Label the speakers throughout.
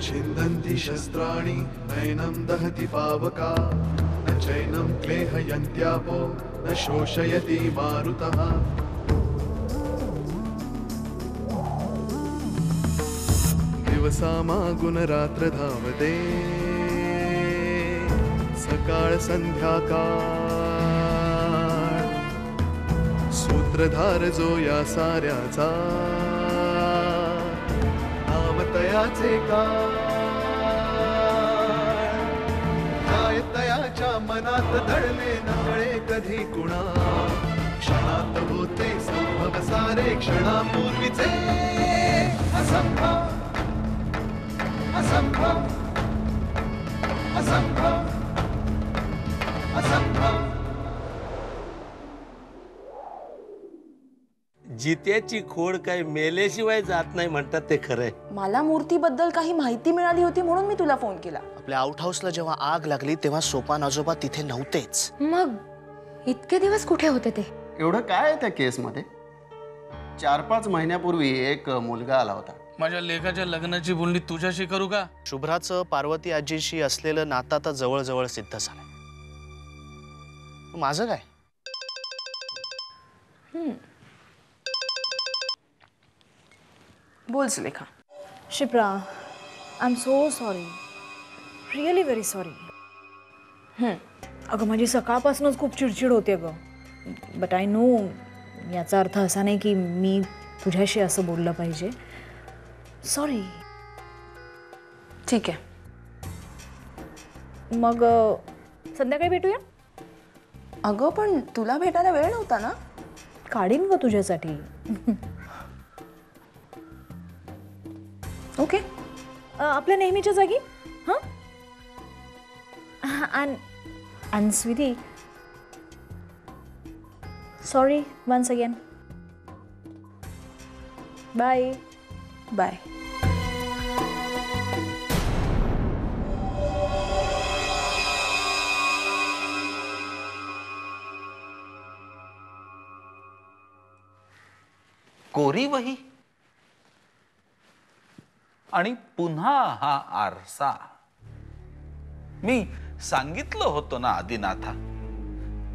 Speaker 1: छिन्दन्ति शस्त्राणि नैनं दहति पावका न चैनं क्लेहयन्त्यापो न शोषयति मारुतः दिवसामागुणरात्र धावते सकाळ संध्याकाळ सूत्रधार जो या साऱ्याचा नामतयाचे काळ तयाच्या मनात दडले नकळे कधी कुणा क्षणात होते संभव सारे क्षणापूर्वीचे असंभव असंभव असंभव असंभव.
Speaker 2: जित्याची खोड काय मेल्याशिवाय जात नाही म्हणतात ते खरंय.
Speaker 3: मला मूर्तीबद्दल काही माहिती मिळाली होती म्हणून मी तुला फोन केला.
Speaker 4: आपल्या आउट हाऊसला जेव्हा आग लागली तेव्हा सोपान आजोबा तिथे नव्हतेच.
Speaker 5: मग इतके दिवस कुठे होते ते?
Speaker 6: एवढं काय त्या केसमध्ये? 4-5 महिन्यापूर्वी एक मुलगा आला होता.
Speaker 7: माझ्या लेकाच्या लग्नाची बोलणी तुझ्याशी करू का?
Speaker 4: शुभ्राचं पार्वती आजीशी असलेलं नातं आता जवळ सिद्ध झालंय. माझं काय?
Speaker 3: बोल Sulekha.
Speaker 5: Shipra, I am so sorry, really very sorry. अगं माझी सकाळपासूनच खूप चिडचिड होते ग. बट आय नो याचा अर्थ असा नाही की मी तुझ्याशी असं बोललं पाहिजे. सॉरी.
Speaker 3: ठीक आहे.
Speaker 5: मग संध्याकाळी भेटूया.
Speaker 3: अगं पण तुला भेटायला वेळ नव्हता ना?
Speaker 5: काढीन ग तुझ्यासाठी.
Speaker 3: ओके.
Speaker 5: आपल्या नेहमीच्या जागी. हां. आणि sweetie, sorry once again. Bye.
Speaker 3: Bye.
Speaker 8: कोरी वही आणि पुन्हा हा आरसा. मी सांगितलं होतं ना आदिनाथा,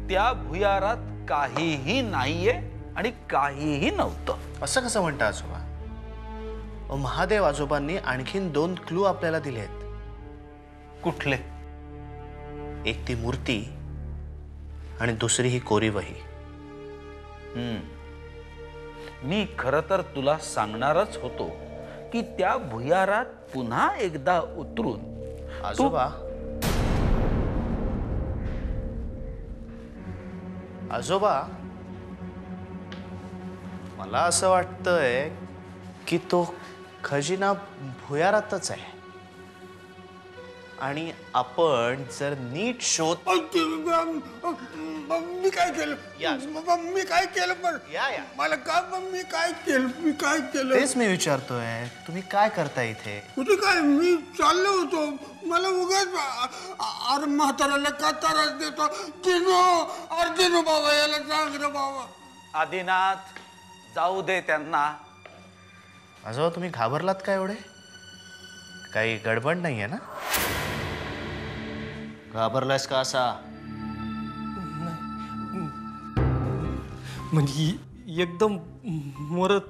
Speaker 8: त्या भुयारात काहीही नाहीये आणि काहीही नव्हतं.
Speaker 4: असं कसं म्हणता आजोबा? महादेव आजोबांनी आणखीन 2 क्लू आपल्याला दिले आहेत.
Speaker 8: कुठले?
Speaker 4: एक ती मूर्ती आणि दुसरी ही कोरी वही.
Speaker 8: मी खरं तर तुला सांगणारच होतो की त्या भुयारात पुन्हा एकदा उतरून
Speaker 4: आजोबा आजोबा मला असं वाटतंय की तो खजिना भुयारातच आहे आणि आपण जर नीट शोध.
Speaker 9: मी काय केलं? मी काय केलं? पण मला का मी काय केलं?
Speaker 4: तेच मी विचारतोय, तुम्ही काय करता इथे?
Speaker 9: कुठे काय? मी चाललो होतो. मला उगाच अरे म्हाताऱ्याला का त्रास देतो? अर्जुन बाबा याला सांग रे बाबा.
Speaker 8: आदिनाथ, जाऊ दे त्यांना.
Speaker 4: आजोबा तुम्ही घाबरलात का एवढे? काही गडबड नाहीये ना? घाबरलास का असा?
Speaker 7: म्हणजे एकदम मरत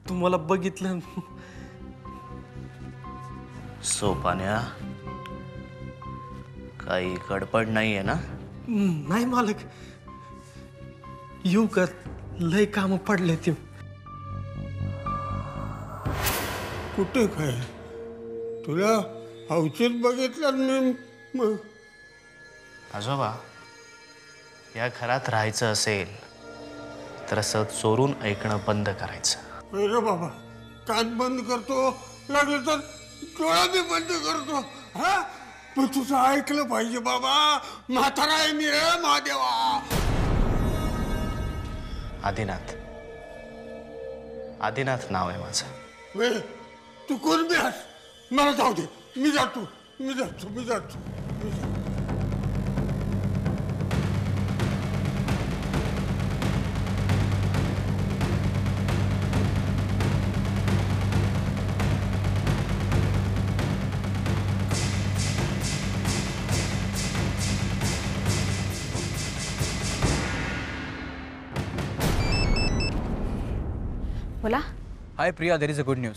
Speaker 7: तुम्हाला बघितलं.
Speaker 4: सोपान्या, काही गडबड नाहीये ना?
Speaker 7: नाही मालक, येऊ का? लय काम पडले ते.
Speaker 9: कुठे काय? तुला औषध बघितलं मी.
Speaker 4: आजोबा, या घरात राहायचं असेल तर असं चोरून ऐकणं बंद करायचं.
Speaker 9: अरे बाबा, कान बंद करतो, लागलं तर डोळा बी बंद करतो. हा, पण तुझं ऐकलं पाहिजे बाबा. म्हातारा आहे मी रे महादेवा.
Speaker 4: आदिनाथ नाव आहे माझं.
Speaker 9: तू कोण बी आहेस, मला जाऊ दे. मी जातो.
Speaker 5: बोला.
Speaker 10: Hi Priya, there is a good news.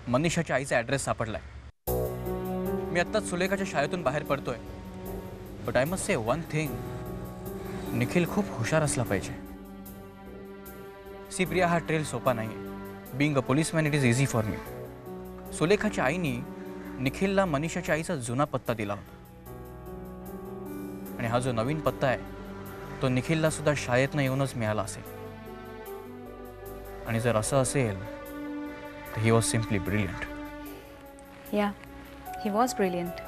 Speaker 10: मनीषाच्या आईचा ॲड्रेस सापडलाय. मी आत्ताच सुलेखाच्या शाळेतून बाहेर पडतोय. But I must say one thing, Nikhil खूप हुशार असला पाहिजे. सी प्रिया, हा ट्रेल सोपा नाही आहे. Being a policeman it is easy for me. सुलेखाच्या आईनी निखिलला मनीषाच्या आईचा जुना पत्ता दिला होता आणि हा जो नवीन पत्ता आहे तो निखिलला सुद्धा शाळेतनं येऊनच मिळाला असेल. आणि जर असं असेल तर ही वॉज सिम्पली ब्रिलियंट.
Speaker 5: या, ही वॉज ब्रिलियंट.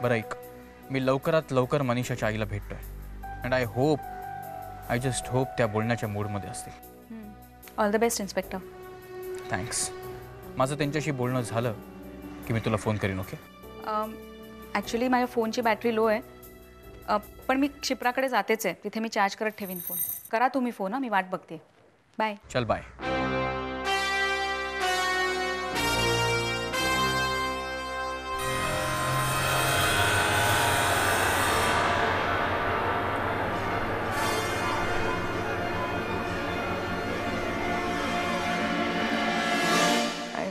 Speaker 10: बरं ऐक, मी लवकरात लवकर मनीषाच्या आईला भेटतोय. अँड आय जस्ट होप त्या बोलण्याच्या मूडमध्ये असतील.
Speaker 5: All the best inspector.
Speaker 10: Thanks. माझं त्यांच्याशी बोलणं झालं की मी तुला फोन करीन. ओके?
Speaker 5: ॲक्च्युली माझ्या फोनची बॅटरी लो आहे. पण मी क्षिप्राकडे जातेच आहे. तिथे मी चार्ज करत ठेवीन फोन. करा तुम्ही फोन. मी वाट बघते. बाय.
Speaker 10: चल बाय.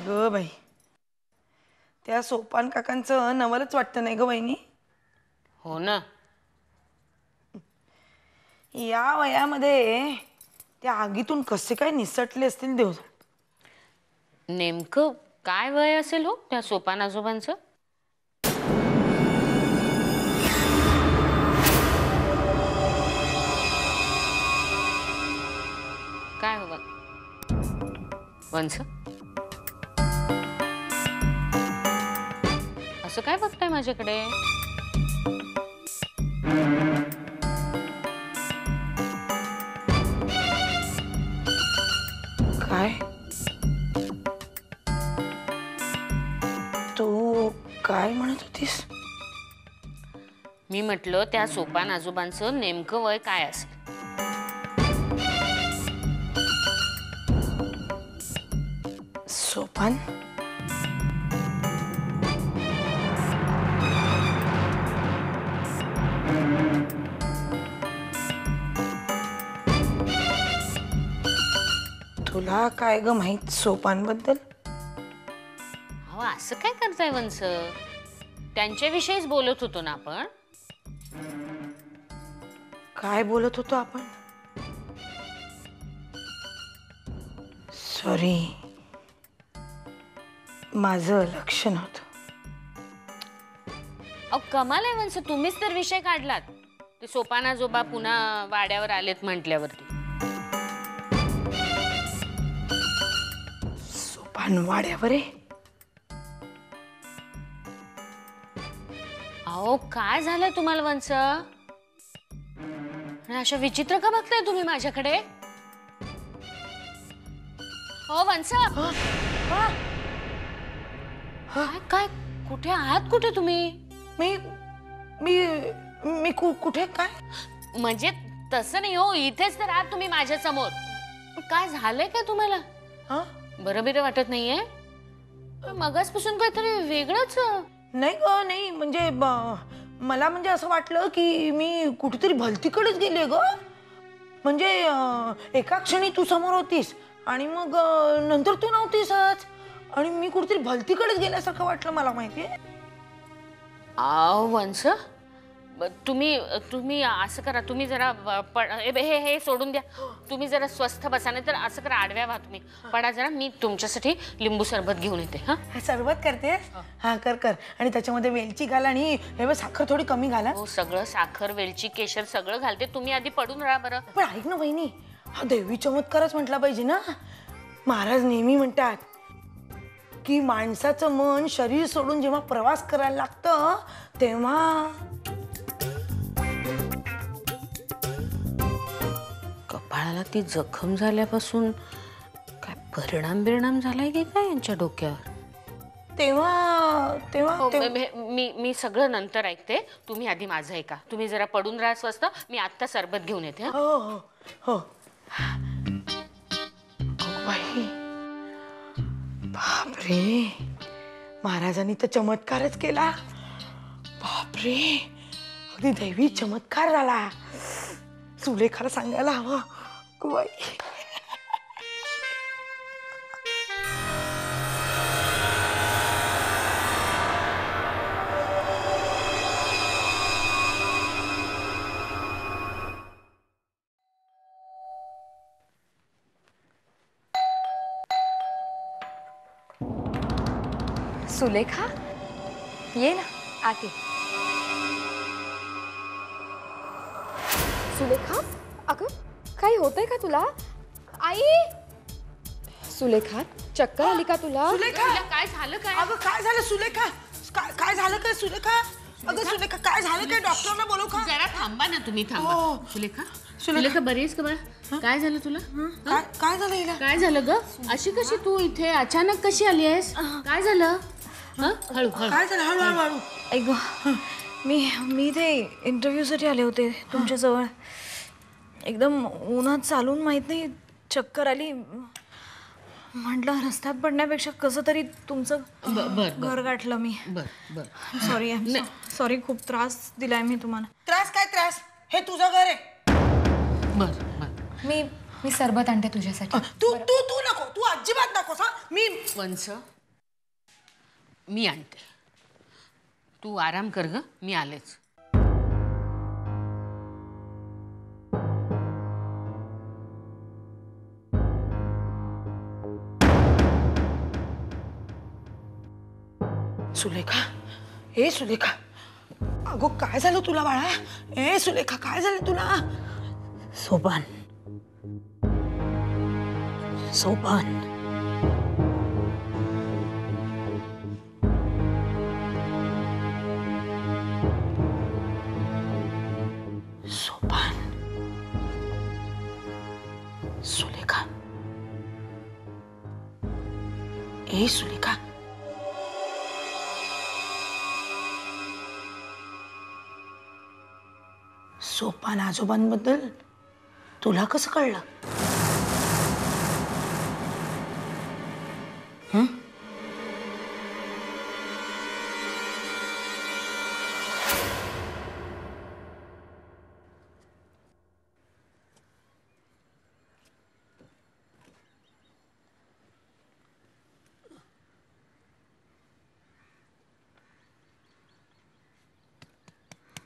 Speaker 11: ग बाई, त्या सोपान काकांचं नवलच वाटतं नाही ग वहिनी.
Speaker 12: हो ना.
Speaker 11: या वयामध्ये त्या आगीतून कसे काय निसटले असतील देव.
Speaker 12: नेमकं काय वय असेल हो त्या सोपान आजोबांचं? काय हो वंश, असं काय बघताय माझ्याकडे?
Speaker 11: काय तू काय म्हणत होतीस?
Speaker 12: मी म्हटलं त्या सोपान आजोबांचं नेमकं वय काय असेल?
Speaker 11: सोपान? तुला काय ग माहित सोपानबद्दल?
Speaker 12: हो, असं काय करताय वंश? त्यांच्याविषयीच बोलत होतो ना आपण.
Speaker 11: काय बोलत होतो आपण? सॉरी, माझं लक्ष नव्हतं.
Speaker 12: अहो कमाल आहे वंश, तुम्हीच तर विषय काढलात. ते सोपान आजोबा पुन्हा वाड्यावर आलेत म्हटल्यावरती.
Speaker 11: सोपान वाड्यावर आहे?
Speaker 12: अहो काय झालं तुम्हाला वंश? अशा विचित्र का बघताय तुम्ही माझ्याकडे? हो वंश, काय कुठे आहात? कुठे तुम्ही?
Speaker 11: मी मी मी कुठे काय?
Speaker 12: म्हणजे तसं नाही हो, इथेच तर आहात तुम्ही माझ्या समोर. काय झालंय का तुम्हाला? बरं बिरं वाटत नाहीये? मगासपासून काहीतरी वेगळंच.
Speaker 11: नाही ग, नाही म्हणजे मला म्हणजे असं वाटलं की मी कुठेतरी भलतीकडेच गेले ग. म्हणजे एका क्षणी तू समोर होतीस आणि मग नंतर तू नव्हतीसच आणि मी कुठेतरी भलतीकडेच गेल्यासारखं वाटलं मला. माहितीये?
Speaker 12: आव वंश, तुम्ही असं करा, तुम्ही जरा हे सोडून द्या. तुम्ही जरा स्वस्थ बसा, नाही तर असं करा, आडव्या व्हा तुम्ही. पडा जरा, मी तुमच्यासाठी लिंबू सरबत घेऊन येते. हा,
Speaker 11: सरबत करतेस? हा कर कर. आणि त्याच्यामध्ये वेलची घाल आणि हे साखर थोडी कमी घाला.
Speaker 12: हो, सगळं साखर, वेलची, केशर सगळं घालते. तुम्ही आधी पडून राहा बरं.
Speaker 11: पण ऐक ना वहिनी, हा देवी चमत्कारच म्हटला पाहिजे ना. महाराज नेहमी म्हणतात की माणसाचं मन शरीर सोडून जेव्हा प्रवास करायला लागतं तेव्हा
Speaker 12: कपाळाला ती जखम झाल्यापासून काय परिणाम झालाय की काय यांच्या डोक्यावर?
Speaker 11: तेव्हा तेव्हा
Speaker 12: मी सगळं नंतर ऐकते. तुम्ही आधी माझं ऐका. तुम्ही जरा पडून राहा स्वस्त. मी आत्ता सरबत घेऊन येते.
Speaker 11: हो हो हो. बाई, बापरे, महाराजांनी तर चमत्कारच केला. बापरे, अगदी दैवी चमत्कार झाला. सुलेखाला सांगायला हवं. बाई
Speaker 13: सुलेखा ये ना आके. सुलेखा अगं काही होतंय का तुला? आई सुलेखा चक्कर आली का तुला?
Speaker 11: सुलेखा
Speaker 12: काय झालं काय?
Speaker 11: अगं काय झालं सुलेखा? काय झालं काय सुलेखा? अगं सुलेखा काय झालं काय? डॉक्टरला बोलव का?
Speaker 12: जरा थांबा ना तुम्ही थांबा. सुलेखा बरी आहेस का बाळा? काय झालं तुला?
Speaker 11: काय झालं हिला?
Speaker 12: काय झालं ग? अशी कशी तू इथे अचानक कशी आली आहेस? काय झालं? हळू
Speaker 11: काय झालं? हळू.
Speaker 5: ऐक गं, मी इथे इंटरव्ह्यूसाठी आले होते तुमच्याजवळ. एकदम उन्हात चालून माहित नाही चक्कर आली. म्हटलं रस्त्यात पडण्यापेक्षा कसं तरी तुमचं घर गाठलं मी. सॉरी खूप त्रास दिलाय मी तुम्हाला.
Speaker 11: त्रास हे तुझं घर आहे.
Speaker 13: मी सरबत आणते तुझ्यासाठी.
Speaker 11: तू नको, तू अजिबात नकोस. मी
Speaker 12: वंश मी आणते. तू आराम कर ग, मी आलेच.
Speaker 11: सुलेखा अगो काय झालं तुला बाळा? सुलेखा काय झालं तुला? सोपान सुलेखा सुलेखा सोपान आजोबांबद्दल तुला कसं कळलं?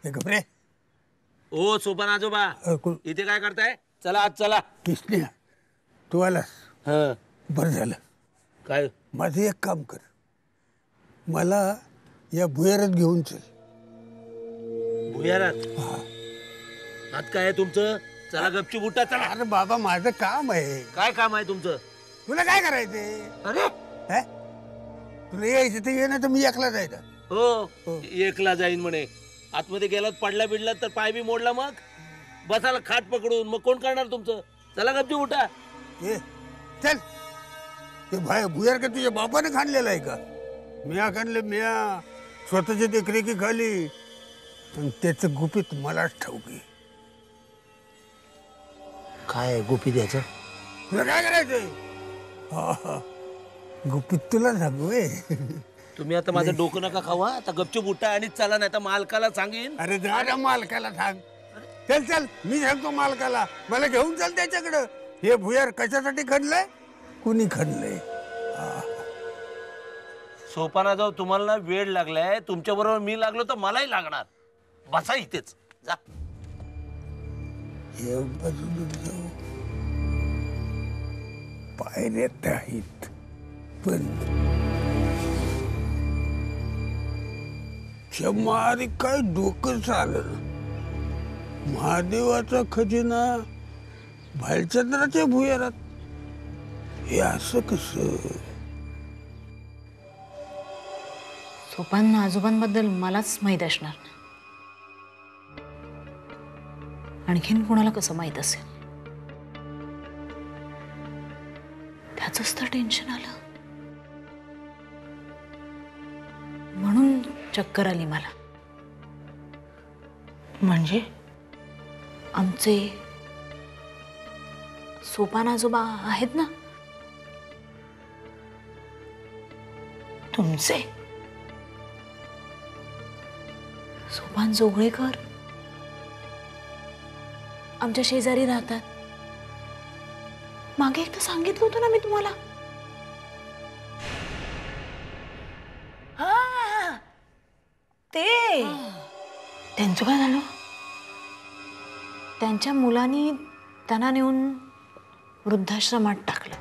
Speaker 9: घबरे
Speaker 2: ओ सोपान आजोबा इथे काय करताय? चला आज चला.
Speaker 9: कृष्णा तू आलास बरं झालं.
Speaker 2: काय?
Speaker 9: माझं एक काम कर, मला या भुयारात घेऊन चल.
Speaker 2: भुयारात? आज काय आहे तुमचं? चला गपचूप उठा चला.
Speaker 9: अरे बाबा माझं काम आहे.
Speaker 2: काय काम आहे तुमचं?
Speaker 9: तुला काय करायचंय?
Speaker 2: अरे
Speaker 9: तुला यायचं ते ये ना तर मी एकला जायचं.
Speaker 2: हो एकला जाईन म्हणे. आतमध्ये गेलात पडला बिडला तर पाय बी मोडला मग बसाला खाट पकडून मग कोण करणार तुमचं? चला गपचूप उठा.
Speaker 9: चल ते भुयार का तुझ्या बापाने खाणलेला आहे का? मिया खाणले मिया स्वतःच्या देखरेखी खाली आणि त्याचं गुपित मलाच ठाऊकी.
Speaker 2: काय गुपित द्यायचं?
Speaker 9: तुला काय करायचंय? गुपित तुला सांगू.
Speaker 2: तुम्ही आता माझं डोकं नका खावा. आता गपचूप उठा आणि चला, नाही तर मालकाला सांगेन.
Speaker 9: अरे जा मालकाला सांग. चल मी सांगतो मालकाला, मला घेऊन चल त्याच्याकडं. हे भुयार कशासाठी खणलंय, कुणी खणलंय?
Speaker 2: सोपाना जाऊ तुम्हाला ना वेळ लागलाय. तुमच्या बरोबर मी लागलो तर मलाही लागणार. बसा इथेच जा.
Speaker 9: पायऱ्यात आहेत पण मारी काय डोकं चाललं. महादेवाचा खजिना भालचंद्राच्या भुयारात, हे असं कसं?
Speaker 5: सोपान आजोबांबद्दल मलाच माहीत असणार. आणखीन कोणाला कसं माहीत असेल? त्याचंच तर टेन्शन आलं. म्हणून चक्कर आली मला.
Speaker 11: म्हणजे
Speaker 5: आमचे सोपान आजोबा आहेत ना,
Speaker 11: तुमचे
Speaker 5: सोपान जोगळेकर आमच्या शेजारी राहतात. मागे एकदा सांगितलं होतं ना मी तुम्हाला.
Speaker 11: ते त्यांचं काय झालं?
Speaker 5: त्यांच्या मुलांनी त्यांना नेऊन वृद्धाश्रमात टाकलं.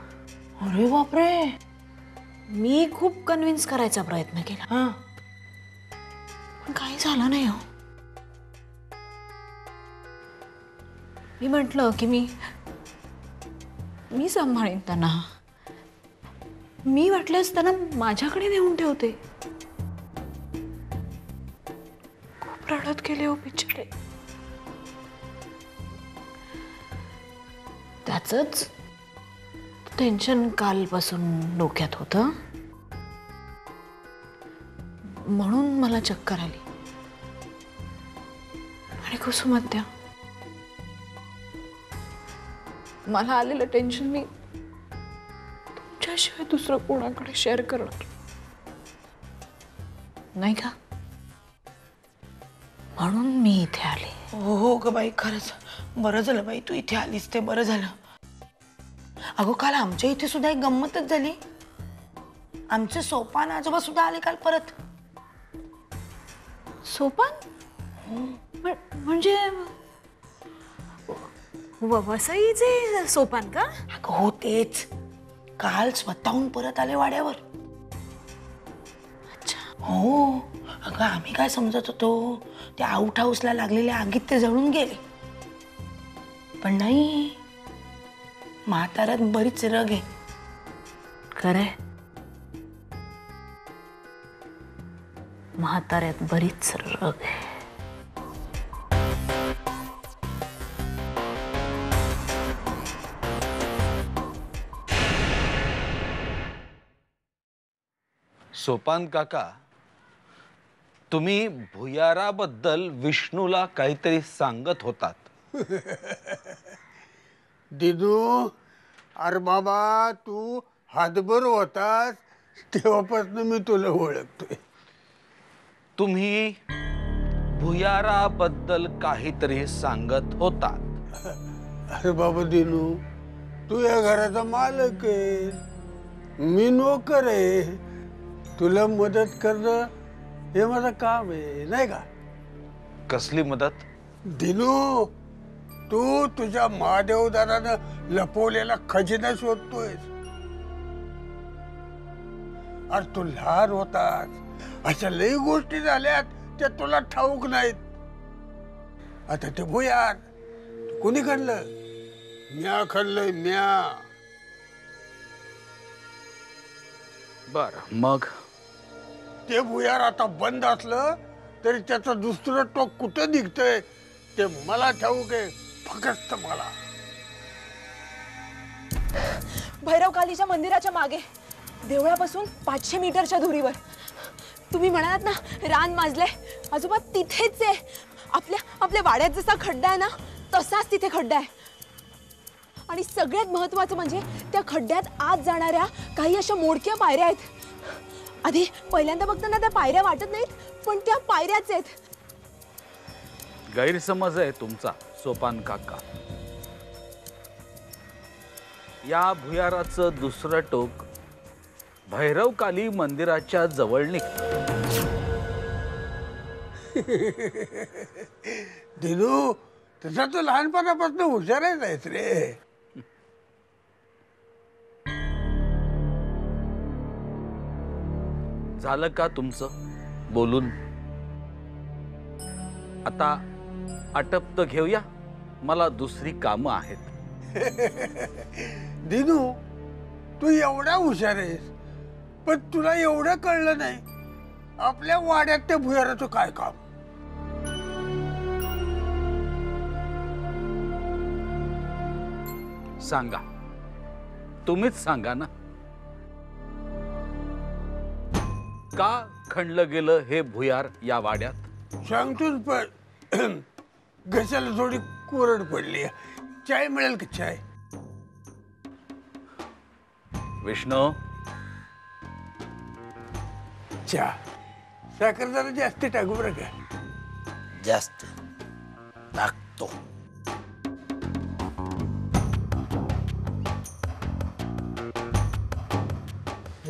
Speaker 11: अरे बापरे.
Speaker 5: मी खूप कन्व्हिन्स करायचा प्रयत्न केला पण काही झालं नाही हो. मी म्हटलं की मी सांभाळीन त्यांना. मी वाटल्यास त्यांना माझ्याकडे नेऊन ठेवते. खूप रडत गेले हो बिचारे. त्याचंच टेन्शन कालपासून डोक्यात होतं म्हणून मला चक्कर आली. आणि कुसुमात्या, मला आलेलं टेन्शन मी तुमच्याशिवाय दुसरं कोणाकडे शेअर करणार नाही का, म्हणून मी इथे आले.
Speaker 11: हो ग बाई, खरंच बरं झालं बाई तू इथे आलीस, ते बरं झालं. अगं काल आमच्या इथे सुद्धा एक गंमतच झाली. आमचे सोपान आजोबा सुद्धा आले काल परत.
Speaker 5: सोपान म्हणजे वसईचे सोपान का?
Speaker 11: अगं हो तेच. काल स्वतःहून परत आले वाड्यावर.
Speaker 5: अच्छा.
Speaker 11: हो अगं आम्ही काय समजत होतो त्या आउट हाऊसला लागलेल्या आगीत ते जळून गेले, पण नाही, म्हाताऱ्यात बरीच रग आहे.
Speaker 5: खरंय, म्हाताऱ्यात बरीच रग आहे.
Speaker 8: सोपान काका, तुम्ही भुयाराबद्दल विष्णूला काहीतरी सांगत होतात.
Speaker 9: दिदू, अरे बाबा तू हातभर होतास तेव्हापासून मी तुला ओळखतोय.
Speaker 8: तुम्ही भुयाराबद्दल काहीतरी सांगत होतात.
Speaker 9: अरे बाबा दिनू, तू या घराचा मालक आहे, मी नोकर आहे. तुला मदत करणं हे माझं काम आहे, नाही का?
Speaker 8: कसली मदत?
Speaker 9: दिनू, तू तुझ्या महादेवदारानं लपवलेला खजिना शोधतोय. अरे तू लहान होतास, अशा लई गोष्टी झाल्यात त्या तुला ठाऊक नाहीत. आता ते भुयार कोणी खाल्लं? म्या खाल्लंय, म्या.
Speaker 8: बर, मग
Speaker 9: ते भुयार आता बंद असलं तरी त्याचं दुसरं टोक कुठं निघतंय ते मला ठाऊक आहे, फक्त मला.
Speaker 3: भैरवकालीच्या मंदिराच्या मागे देवळापासून 500 मीटरच्या दुरीवर. तुम्ही म्हणालात ना रान माजले, आजोबा तिथेच आहे. आपल्या वाड्यात जसा खड्डा आहे ना तसाच तिथे खड्डा आहे. आणि सगळ्यात महत्त्वाचं म्हणजे त्या खड्ड्यात आत जाणाऱ्या काही अशा मोडक्या पायऱ्या आहेत. आधी पहिल्यांदा बघताना त्या पायऱ्या वाटत नाहीत, पण त्या पायऱ्याच आहेत.
Speaker 8: गैरसमज आहे तुमचा सोपान काका. या भुयाराचं दुसरं टोक भैरवकाली मंदिराच्या जवळ निघतं.
Speaker 9: दिनू, तसा तू लहानपणापासून हुशार आहेस रे.
Speaker 8: झालं का तुमचं बोलून? आता आटपत घेऊया, मला दुसरी कामं आहेत.
Speaker 9: दिनू, तू एवढा हुशार आहेस, पण तुला एवढं कळलं नाही आपल्या वाड्यात त्या भुयाराचं काय काम.
Speaker 8: सांगा, तुम्हीच सांगा ना. का खणलं गेलं हे भुयार या वाड्यात?
Speaker 9: सांगतोच, पण घशाला थोडी कोरड पडली. चाय मिळेल का? चाय?
Speaker 8: विष्णू,
Speaker 9: चहा साखर जरा जास्त टाकू बरं का?
Speaker 2: जास्त टाकतो.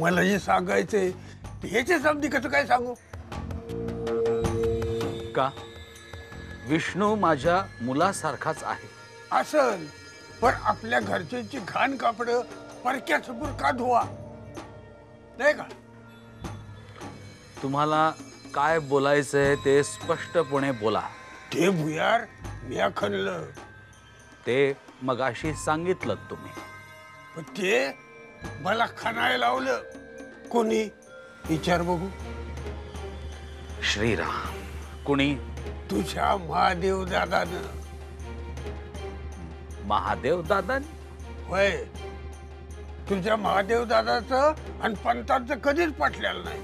Speaker 9: मला जे सांगायचंय ह्याच्या समधी कसं काय सांगू?
Speaker 8: का विष्णू माझ्या मुलासारखाच आहे.
Speaker 9: असल, पण आपल्या घरच्यांची घाण कापड परक्या समोर का धुवा? नाही का?
Speaker 8: तुम्हाला काय बोलायचंय ते स्पष्टपणे बोला.
Speaker 9: ते भुयार मी खणलं.
Speaker 8: ते मगाशी सांगितलं तुम्ही.
Speaker 9: पण ते मला खणायला लावलं कोणी? विचार बघू.
Speaker 8: श्रीराम. कुणी?
Speaker 9: तुझ्या महादेव दादानं.
Speaker 8: महादेव दादा?
Speaker 9: होय. तुझ्या महादेव दादाचं आणि पंतांचं कधीच पटलेलं नाही.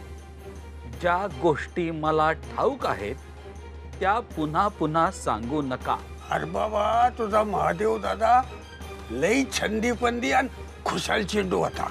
Speaker 8: ज्या गोष्टी मला ठाऊक आहेत त्या पुन्हा पुन्हा सांगू नका.
Speaker 9: अरे बाबा, तुझा महादेव दादा लई छंदी पंदी आणि खुशाल चेंडू होता.